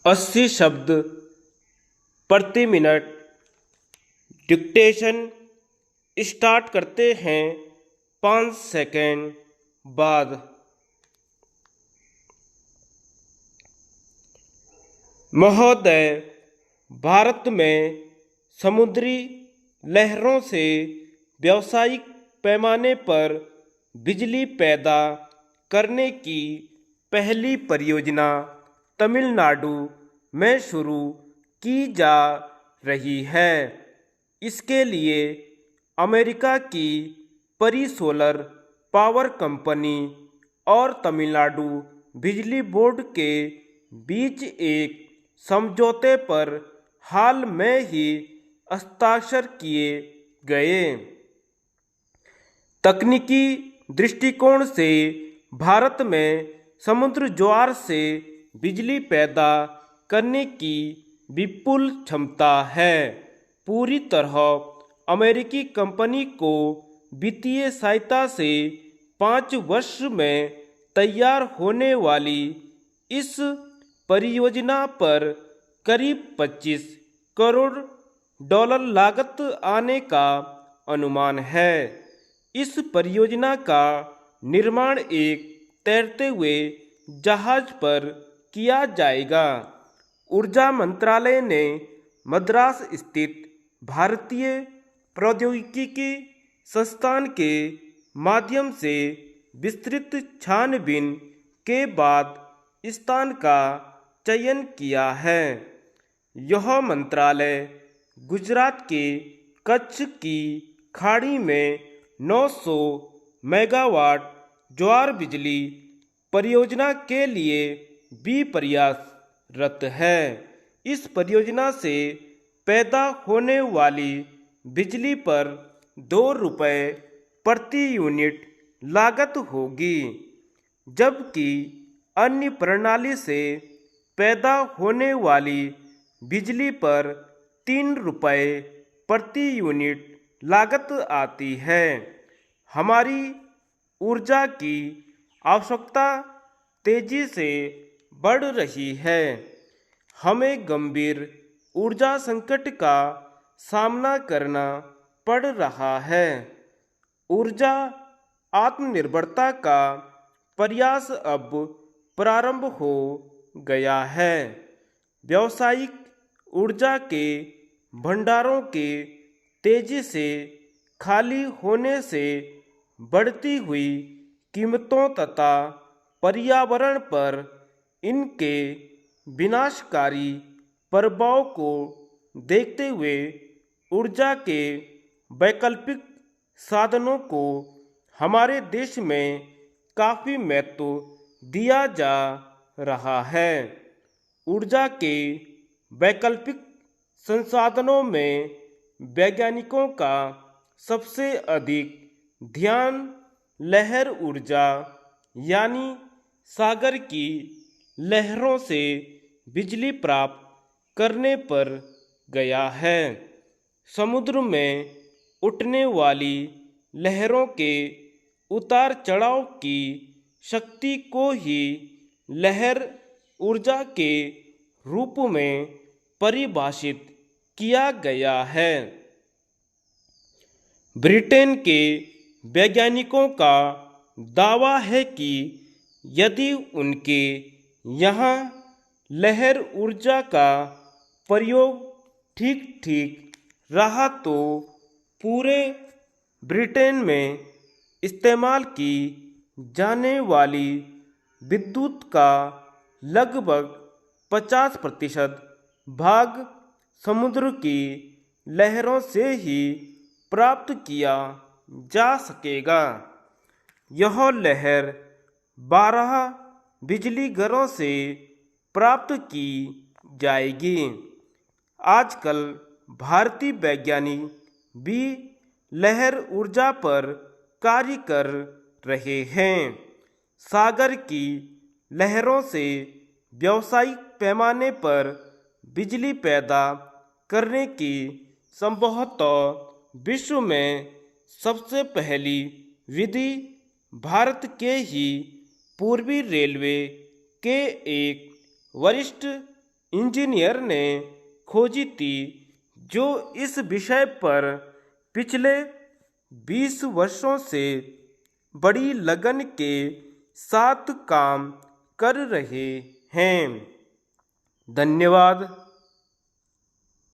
80 शब्द प्रति minute. Dictation start करते हैं 5 सेकंड बाद। महोदय, भारत में समुद्री लहरों से व्यावसायिक पैमाने पर बिजली पैदा करने की पहली परियोजना तमिलनाडु में शुरू की जा रही है। इसके लिए अमेरिका की परी सोलर पावर कंपनी और तमिलनाडु बिजली बोर्ड के बीच एक समझौते पर हाल में ही हस्ताक्षर किए गए। तकनीकी दृष्टिकोण से भारत में समुद्र ज्वार से बिजली पैदा करने की विपुल क्षमता है। पूरी तरह अमेरिकी कंपनी को वित्तीय सहायता से 5 वर्ष में तैयार होने वाली इस परियोजना पर करीब $25 करोड़ लागत आने का अनुमान है। इस परियोजना का निर्माण एक तैरते हुए जहाज पर किया जाएगा। ऊर्जा मंत्रालय ने मद्रास स्थित भारतीय प्रौद्योगिकी संस्थान के माध्यम से विस्तृत छानबीन के बाद स्थान का चयन किया है। यह मंत्रालय गुजरात के कच्छ की खाड़ी में 900 मेगावाट ज्वार बिजली परियोजना के लिए भी प्रयासरत है। इस परियोजना से पैदा होने वाली बिजली पर ₹2 प्रति यूनिट लागत होगी, जबकि अन्य प्रणाली से पैदा होने वाली बिजली पर ₹3 प्रति यूनिट लागत आती है। हमारी ऊर्जा की आवश्यकता तेजी से बढ़ रही है। हमें गंभीर ऊर्जा संकट का सामना करना पड़ रहा है। ऊर्जा आत्मनिर्भरता का प्रयास अब प्रारंभ हो गया है। व्यावसायिक ऊर्जा के भंडारों के तेजी से खाली होने से बढ़ती हुई कीमतों तथा पर्यावरण पर इनके विनाशकारी प्रभाव को देखते हुए ऊर्जा के वैकल्पिक साधनों को हमारे देश में काफ़ी महत्व दिया जा रहा है। ऊर्जा के वैकल्पिक संसाधनों में वैज्ञानिकों का सबसे अधिक ध्यान लहर ऊर्जा यानी सागर की लहरों से बिजली प्राप्त करने पर गया है। समुद्र में उठने वाली लहरों के उतार चढ़ाव की शक्ति को ही लहर ऊर्जा के रूप में परिभाषित किया गया है। ब्रिटेन के वैज्ञानिकों का दावा है कि यदि उनके यहाँ लहर ऊर्जा का प्रयोग ठीक रहा तो पूरे ब्रिटेन में इस्तेमाल की जाने वाली विद्युत का लगभग 50% भाग समुद्र की लहरों से ही प्राप्त किया जा सकेगा। यह लहर 12 बिजली घरों से प्राप्त की जाएगी। आजकल भारतीय वैज्ञानिक भी लहर ऊर्जा पर कार्य कर रहे हैं। सागर की लहरों से व्यावसायिक पैमाने पर बिजली पैदा करने की संभवतः विश्व में सबसे पहली विधि भारत के ही पूर्वी रेलवे के एक वरिष्ठ इंजीनियर ने खोजी थी, जो इस विषय पर पिछले 20 वर्षों से बड़ी लगन के साथ काम कर रहे हैं। धन्यवाद।